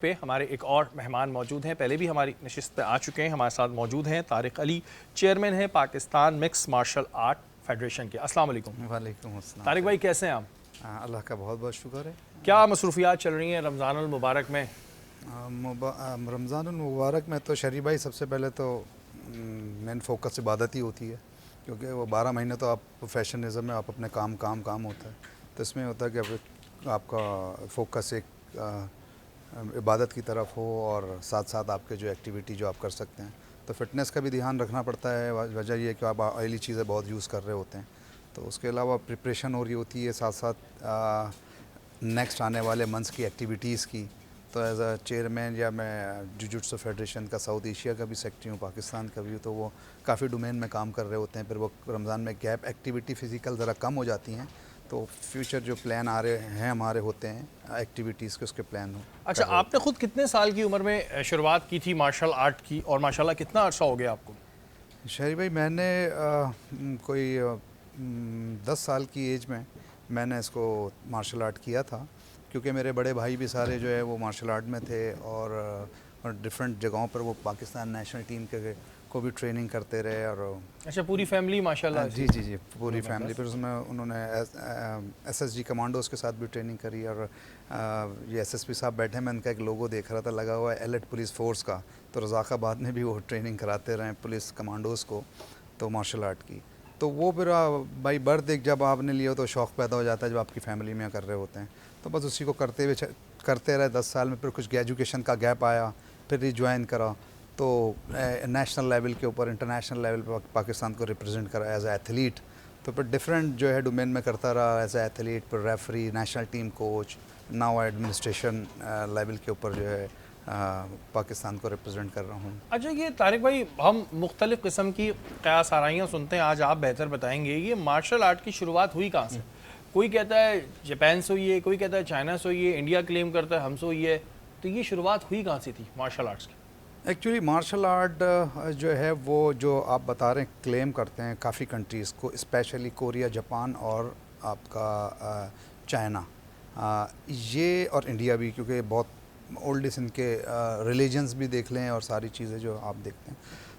पे हमारे एक और मेहमान मौजूद हैं। पहले भी हमारी नशिस्त पे आ चुके हैं। हमारे साथ मौजूद हैं तारिक अली, चेयरमैन हैं Pakistan mix martial art federation के। अस्सलाम वालेकुम। वालेकुम अस्सलाम। तारिक भाई कैसे हैं आप? अल्लाह का बहुत बहुत शुक्र है। क्या मसरूफियात चल रही हैं रमज़ानुल मुबारक में? रमज़ानुल मुबारक में तो शरीफ भाई सबसे पहले तो मेन फोकस इबादत ही होती है, क्योंकि वो 12 महीने तो आप प्रोफेशनलिज्म में आप अपने काम होता है, तो इसमें होता है कि आपका फोकस एक इबादत की तरफ हो और साथ साथ आपके जो एक्टिविटी जो आप कर सकते हैं, तो फिटनेस का भी ध्यान रखना पड़ता है। वजह ये है कि आप ऑयली चीज़ें बहुत यूज़ कर रहे होते हैं, तो उसके अलावा प्रिपरेशन हो रही होती है साथ साथ नेक्स्ट आने वाले मंथ्स की एक्टिविटीज़ की। तो एज अ चेयरमैन या मैं जुजुत्सु फेडरेशन का साउथ एशिया का भी सेक्रेटरी हूँ, पाकिस्तान का भी हूँ, तो वो काफ़ी डोमेन में काम कर रहे होते हैं। फिर वो रमज़ान में गैप एक्टिविटी फ़िज़िकल ज़रा कम हो जाती हैं, तो फ्यूचर जो प्लान आ रहे हैं हमारे होते हैं एक्टिविटीज़ के, उसके प्लान हो। अच्छा, आपने ख़ुद कितने साल की उम्र में शुरुआत की थी मार्शल आर्ट की, और माशाल्लाह कितना अर्सा हो गया आपको? शरीफ भाई मैंने कोई 10 साल की एज में मैंने इसको मार्शल आर्ट किया था, क्योंकि मेरे बड़े भाई भी सारे जो है वो मार्शल आर्ट में थे और डिफरेंट जगहों पर वो पाकिस्तान नेशनल टीम के को भी ट्रेनिंग करते रहे। और अच्छा, पूरी फैमिली माशाल्लाह? जी जी जी, पूरी फैमिली। फिर उसमें उन्होंने एसएसजी कमांडोज़ के साथ भी ट्रेनिंग करी, और ये एसएसपी साहब बैठे, मैं उनका एक लोगो देख रहा था लगा हुआ है एलिट पुलिस फोर्स का, तो रज़ाकाबाद में भी वो ट्रेनिंग कराते रहे पुलिस कमांडोज़ को, तो मार्शल आर्ट की। तो वो फिर भाई बर्थ एक जब आपने लिया तो शौक़ पैदा हो जाता है जब आपकी फैमिली में कर रहे होते हैं, तो बस उसी को करते रहे 10 साल में। फिर कुछ एजुकेशन का गैप आया, फिर रिज्वाइन करा, तो नेशनल लेवल के ऊपर इंटरनेशनल लेवल पर पाकिस्तान को रिप्रेजेंट करा एज ए एथलीट। तो फिर डिफरेंट जो है डोमेन में करता रहा एज ए एथलीट, फिर referee, national team coach, now administration level के ऊपर जो है पाकिस्तान को रिप्रेजेंट कर रहा हूँ। अच्छा, ये तारिक भाई हम मुख्तलिफ़ किस्म की क़यास आराइयाँ सुनते हैं, आज आप बेहतर बताएंगे ये मार्शल आर्ट की शुरुआत हुई कहाँ से? कोई कहता है जापान से हुई है, कोई कहता है चाइना से हुई है, इंडिया क्लेम करता है हमसे हुई है, तो ये शुरुआत हुई कहाँ से थी मार्शल आर्ट्स की? एक्चुअली मार्शल आर्ट जो है वो जो आप बता रहे हैं क्लेम करते हैं काफ़ी कंट्रीज़ को, स्पेशली कोरिया, जापान और आपका चाइना, ये और इंडिया भी, क्योंकि बहुत ओल्डेस्ट इनके रिलीजन्स भी देख लें और सारी चीज़ें जो आप देखते हैं,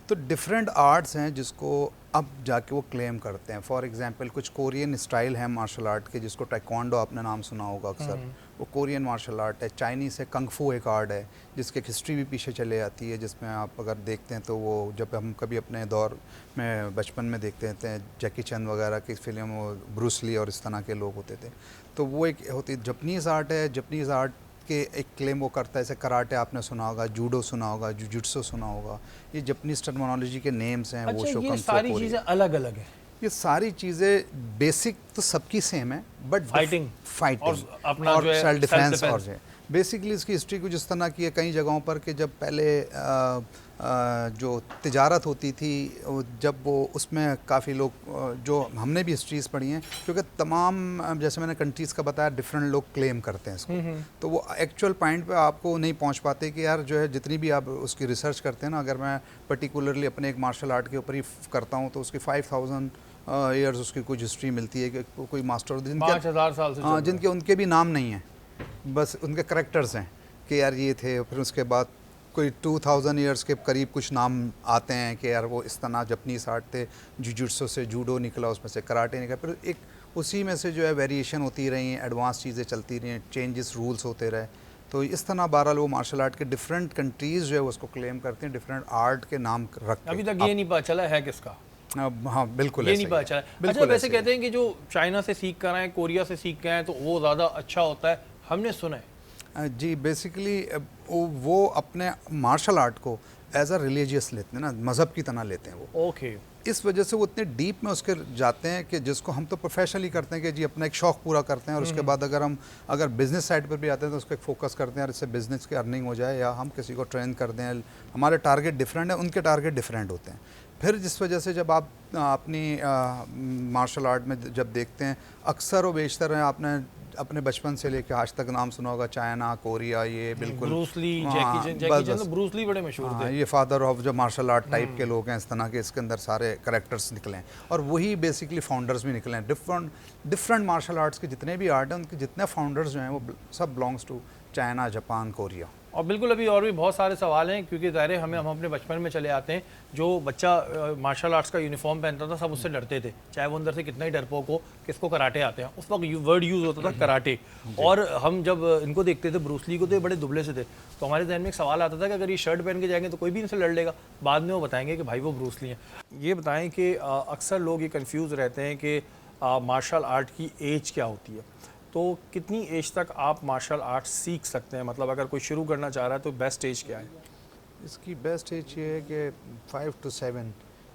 तो डिफरेंट आर्ट्स हैं जिसको अब जाके वो क्लेम करते हैं। फॉर एग्जांपल कुछ कोरियन स्टाइल है मार्शल आर्ट के, जिसको टाइक्वांडो आपने नाम सुना होगा अक्सर, वो कोरियन मार्शल आर्ट है। चाइनीज़ है कंग फू एक आर्ट है, जिसकी हिस्ट्री भी पीछे चले जाती है, जिसमें आप अगर देखते हैं तो वो जब हम कभी अपने दौर में बचपन में देखते हैं जैकी चैन वगैरह की फिल्म, वो ब्रूस ली और इस तरह के लोग होते थे, तो वो एक होती जापानीज़ आर्ट है। जापानीज़ आर्ट के एक क्लेम वो करता है, जैसे कराटे आपने सुना होगा, जूडो सुना होगा, जुजुत्सु सुना होगा, ये जापानीज़ टर्मिनोलॉजी के नेम्स हैं। अच्छा, वो शो ये सारी चीज़ें अलग अलग हैं? ये सारी चीज़ें बेसिक तो सबकी सेम है, बट फाइटिंग और अपना जो है सेल्फ डिफेंस और जो है बेसिकली इसकी हिस्ट्री कुछ इस तरह की है कई जगहों पर कि जब पहले जो तिजारत होती थी, जब वो उसमें काफ़ी लोग जो हमने भी हिस्ट्रीज़ पढ़ी हैं, क्योंकि तमाम जैसे मैंने कंट्रीज़ का बताया डिफरेंट लोग क्लेम करते हैं इसको, तो वो एक्चुअल पॉइंट पे आपको नहीं पहुंच पाते कि यार जो है जितनी भी आप उसकी रिसर्च करते हैं ना, अगर मैं पर्टिकुलरली अपने एक मार्शल आर्ट के ऊपर ही करता हूँ तो उसकी 5000 ईयर्स उसकी कुछ हिस्ट्री मिलती है कि कोई मास्टर 5000 साल से, हाँ, जिनके उनके भी नाम नहीं हैं, बस उनके करैक्टर्स हैं कि यार ये थे। फिर उसके बाद कोई 2000 ईयर्स के करीब कुछ नाम आते हैं कि यार वो इस तरह जापानीज़ आर्ट थे, जुजुत्सु से जूडो निकला, उसमें से कराटे निकला, फिर एक उसी में से जो है वेरिएशन होती रही, एडवांस चीज़ें चलती रही, चेंजेस रूल्स होते रहे, तो इस तरह 12 लोग मार्शल आर्ट के डिफरेंट कंट्रीज़ जो है उसको क्लेम करते हैं, डिफरेंट आर्ट के नाम रख के। अभी तक ये नहीं पता चला है किसका? हाँ बिल्कुल, ये नहीं पता चला। अच्छा, वैसे कहते हैं कि जो चाइना से सीख कर आए, कोरिया से सीख के आए, तो वो ज़्यादा अच्छा होता है, हमने सुना है। जी, बेसिकली वो अपने मार्शल आर्ट को एज अ रिलीजियस लेते हैं ना, मज़हब की तरह लेते हैं वो। ओके। इस वजह से वो इतने डीप में उसके जाते हैं कि जिसको हम तो प्रोफेशनली करते हैं कि जी अपना एक शौक़ पूरा करते हैं, और उसके बाद अगर बिज़नेस साइड पर भी आते हैं तो उसको एक फ़ोकस करते हैं और इससे बिज़नेस की अर्निंग हो जाए, या हम किसी को ट्रेन कर दें। हमारे टारगेट डिफरेंट है, उनके टारगेट डिफरेंट होते हैं। फिर जिस वजह से जब आप अपनी मार्शल आर्ट में जब देखते हैं, अक्सर व बेशतर है आपने अपने बचपन से लेकर आज तक नाम सुना होगा, चाइना, कोरिया, ये बिल्कुल ब्रूस ली, जैकी चैन, तो ब्रूस ली बड़े मशहूर थे। ये फादर ऑफ जो मार्शल आर्ट टाइप के लोग हैं, इस तरह के इसके अंदर सारे करेक्टर्स निकले हैं, और वही बेसिकली फाउंडर्स भी निकले हैं। डिफरेंट मार्शल आर्ट्स के जितने भी आर्ट हैं, उनके जितने फाउंडर्स जो हैं वो सब belongs to China, Japan, Korea. और बिल्कुल अभी और भी बहुत सारे सवाल हैं, क्योंकि ज़ाहिर है हम अपने बचपन में चले आते हैं। जो बच्चा मार्शल आर्ट्स का यूनिफॉर्म पहनता था सब उससे डरते थे, चाहे वो अंदर से कितना ही डरपोक हो, किसको कराटे आते हैं। उस वक्त वर्ड यूज़ होता था कराटे, और हम जब इनको देखते थे, ब्रूस ली को, तो ये बड़े दुबले से थे, तो हमारे जहन में एक सवाल आता था कि अगर ये शर्ट पहन के जाएंगे तो कोई भी इनसे लड़ लेगा। बाद में वो बताएंगे कि भाई वो ब्रूस ली हैं। ये बताएं कि अक्सर लोग ये कन्फ्यूज़ रहते हैं कि मार्शल आर्ट की एज क्या होती है, तो कितनी एज तक आप मार्शल आर्ट सीख सकते हैं? मतलब अगर कोई शुरू करना चाह रहा है तो बेस्ट एज क्या है? इसकी बेस्ट एज ये है कि 5 to 7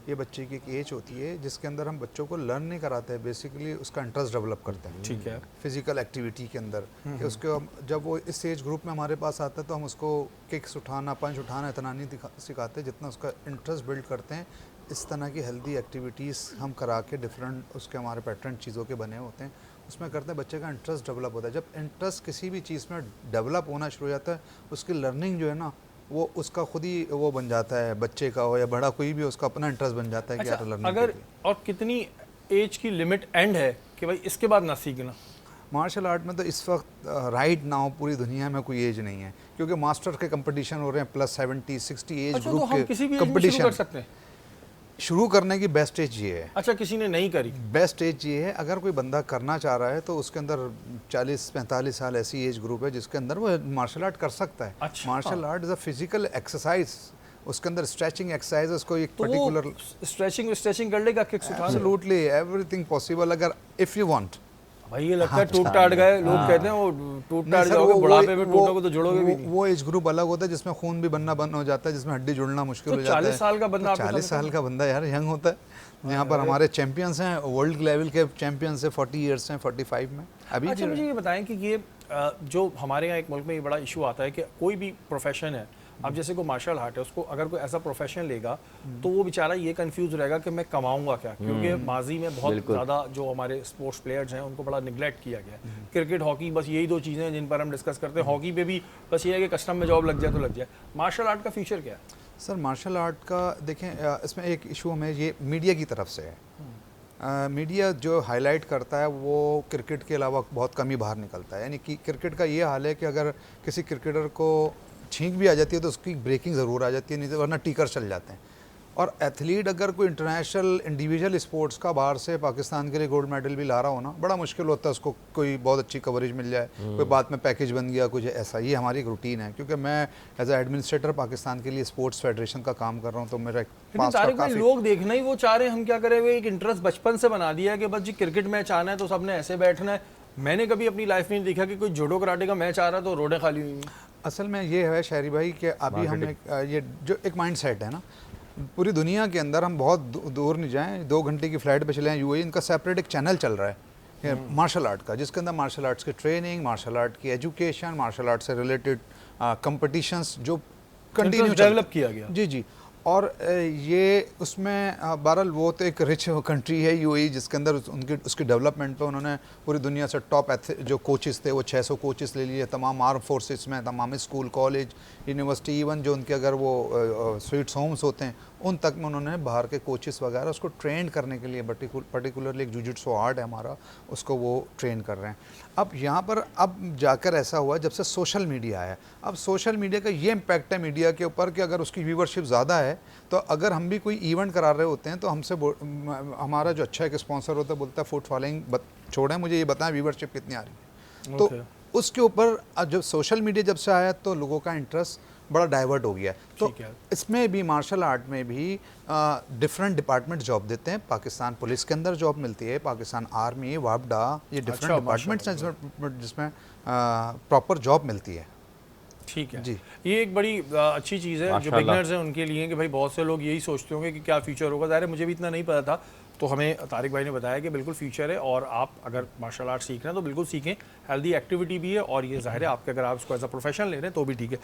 ये बच्चे की एक एज होती है जिसके अंदर हम बच्चों को लर्न नहीं कराते हैं, बेसिकली उसका इंटरेस्ट डेवलप करते हैं। ठीक है। फिजिकल एक्टिविटी के अंदर कि उसके जब वो इस एज ग्रुप में हमारे पास आता है तो हम उसको किक्स उठाना, पंच उठाना इतना नहीं सिखाते, जितना उसका इंटरेस्ट बिल्ड करते हैं। इस तरह की हेल्दी एक्टिविटीज़ हम करा के डिफरेंट उसके हमारे पैटर्न चीज़ों के बने होते हैं, उसमें करते हैं, बच्चे का इंटरेस्ट डेवलप होता है। जब इंटरेस्ट किसी भी चीज़ में डेवलप होना शुरू हो जाता है, उसकी लर्निंग जो है ना वो उसका खुद ही वो बन जाता है, बच्चे का हो या बड़ा कोई भी, उसका अपना इंटरेस्ट बन जाता है कि यार लर्निंग। अगर और कितनी एज की लिमिट एंड है कि भाई इसके बाद ना सीखना? मार्शल आर्ट में तो इस वक्त राइट नाउ पूरी दुनिया में कोई एज नहीं है, क्योंकि मास्टर के कंपटीशन हो रहे हैं +70-60 एज अच्छा, ग्रुप तो हम के किसी भी एज में शुरू कर सकते हैं? शुरू करने की बेस्ट एज ये है। अच्छा, किसी ने नहीं करी? बेस्ट एज ये है, अगर कोई बंदा करना चाह रहा है तो उसके अंदर 40-45 साल ऐसी एज ग्रुप है जिसके अंदर वो मार्शल आर्ट कर सकता है। अच्छा। Martial art is a physical exercise, उसके अंदर स्ट्रेचिंग एक्सरसाइज, उसको एक तो पर्टिकुलर स्ट्रेचिंग कर लेगा, किक्स उठा लेगा? एब्सोल्युटली एवरीथिंग पॉसिबल, अगर इफ़ यू वांट। भाई ये लगता है टूट टाट गए, लोग कहते हैं वो टूट टाट जाओगे, बुढ़ापे में टूटोगे तो जुड़ोगे भी नहीं। वो एज ग्रुप अलग होता है जिसमें खून भी बनना बंद हो जाता है, जिसमें हड्डी जुड़ना मुश्किल तो हो जाता है। 40 साल का बंदा, 40 साल का बंदा यार यंग होता है। यहाँ पर हमारे चैंपियंस हैं, वर्ल्ड लेवल के चैंपियंस हैं, 40 ईयर्स हैं, 45 में अभी। अच्छा, मुझे ये बताएं कि ये जो हमारे यहाँ एक मुल्क में ये बड़ा इशू आता है कि कोई भी प्रोफेशन है, अब जैसे कोई मार्शल आर्ट है, उसको अगर कोई ऐसा प्रोफेशन लेगा तो वो बेचारा ये कंफ्यूज रहेगा कि मैं कमाऊंगा क्या, क्योंकि माजी में बहुत ज़्यादा जो हमारे स्पोर्ट्स प्लेयर्स हैं उनको बड़ा निगलेक्ट किया गया है। क्रिकेट, हॉकी, बस यही दो चीज़ें हैं जिन पर हम डिस्कस करते हैं। हॉकी पे भी बस ये है कि कस्टम में जॉब लग जाए तो लग जाए। मार्शल आर्ट का फ्यूचर क्या है? सर मार्शल आर्ट का देखें, इसमें एक इशू हमें ये मीडिया की तरफ से है। मीडिया जो हाईलाइट करता है वो क्रिकेट के अलावा बहुत कम ही बाहर निकलता है। यानी कि क्रिकेट का ये हाल है कि अगर किसी क्रिकेटर को छींक भी आ जाती है तो उसकी ब्रेकिंग ज़रूर आ जाती है, नहीं तो वरना टीकर चल जाते हैं। और एथलीट अगर कोई इंटरनेशनल इंडिविजुअल स्पोर्ट्स का बाहर से पाकिस्तान के लिए गोल्ड मेडल भी ला रहा हो ना, बड़ा मुश्किल होता है उसको कोई बहुत अच्छी कवरेज मिल जाए, कोई बाद में पैकेज बन गया कुछ ऐसा। ये हमारी एक रूटीन है, क्योंकि मैं एज ए एडमिनिस्ट्रेटर पाकिस्तान के लिए स्पोर्ट्स फेडरेशन का काम कर रहा हूँ, तो मेरा काफी लोग देखना ही वो चाह रहे हैं, हम क्या करें, वो एक इंटरेस्ट बचपन से बना दिया है कि बस जी क्रिकेट मैच आना है तो सबने ऐसे बैठना है। मैंने कभी अपनी लाइफ में नहीं देखा कि कोई जूडो कराटे का मैच आ रहा है तो रोडें खाली हुई। असल में ये है शायरी भाई कि अभी हम ये जो एक माइंड सेट है ना, पूरी दुनिया के अंदर हम बहुत दूर नहीं जाएं, 2 घंटे की फ़्लाइट पे चले जाएं यूएई, इनका सेपरेट एक चैनल चल रहा है मार्शल आर्ट का, जिसके अंदर मार्शल आर्ट्स की ट्रेनिंग, मार्शल आर्ट की एजुकेशन, मार्शल आर्ट से रिलेटेड कंपटिशंस जो कंटिन्यू डेवलप किया गया। जी जी। और ये उसमें बहरहाल वो तो एक रिच कंट्री है यूएई, जिसके अंदर उसकी डेवलपमेंट पे उन्होंने पूरी दुनिया से टॉप जो कोचेस थे वो 600 कोचेस ले लिए, तमाम आर्म फोर्सेस में, तमाम स्कूल, कॉलेज, यूनिवर्सिटी, इवन जो उनके अगर वो स्वीट्स होम्स होते हैं उन तक में उन्होंने बाहर के कोचेस वगैरह उसको ट्रेन करने के लिए, पर्टिकुलरली एक जुजित्सु आर्ट है हमारा, उसको वो ट्रेन कर रहे हैं। अब यहाँ पर अब जाकर ऐसा हुआ जब से सोशल मीडिया आया, अब सोशल मीडिया का ये इम्पैक्ट है मीडिया के ऊपर कि अगर उसकी व्यूवरशिप ज़्यादा है तो अगर हम भी कोई इवेंट करा रहे होते हैं तो हमसे हमारा जो अच्छा एक स्पॉन्सर होता है बोलता है फुट फॉलोइंग छोड़ें, मुझे ये बताएं व्यूवरशिप कितनी आ रही है। तो उसके ऊपर जब सोशल मीडिया जब से आया तो लोगों का इंटरेस्ट बड़ा डाइवर्ट हो गया। तो इसमें भी मार्शल आर्ट में भी डिफरेंट डिपार्टमेंट जॉब देते हैं। पाकिस्तान पुलिस के अंदर जॉब मिलती है, पाकिस्तान आर्मी, वापडा, ये डिफरेंट डिपार्टमेंट्स हैं जिसमें प्रॉपर जॉब मिलती है। ठीक है जी, ये एक बड़ी अच्छी चीज़ है जो बिगनर्स हैं उनके लिए कि भाई बहुत से लोग यही सोचते होंगे कि क्या फ्यूचर होगा। ज़ाहिर है मुझे भी इतना नहीं पता था, तो हमें तारिक भाई ने बताया कि बिल्कुल फ्यूचर है और आप अगर मार्शल आर्ट सीख रहे हैं तो बिल्कुल सीखें, हेल्दी एक्टिविटी भी है और ये ज़ाहिर है आपके अगर आप इसको एज अ प्रोफेशन ले रहे हैं तो भी ठीक है।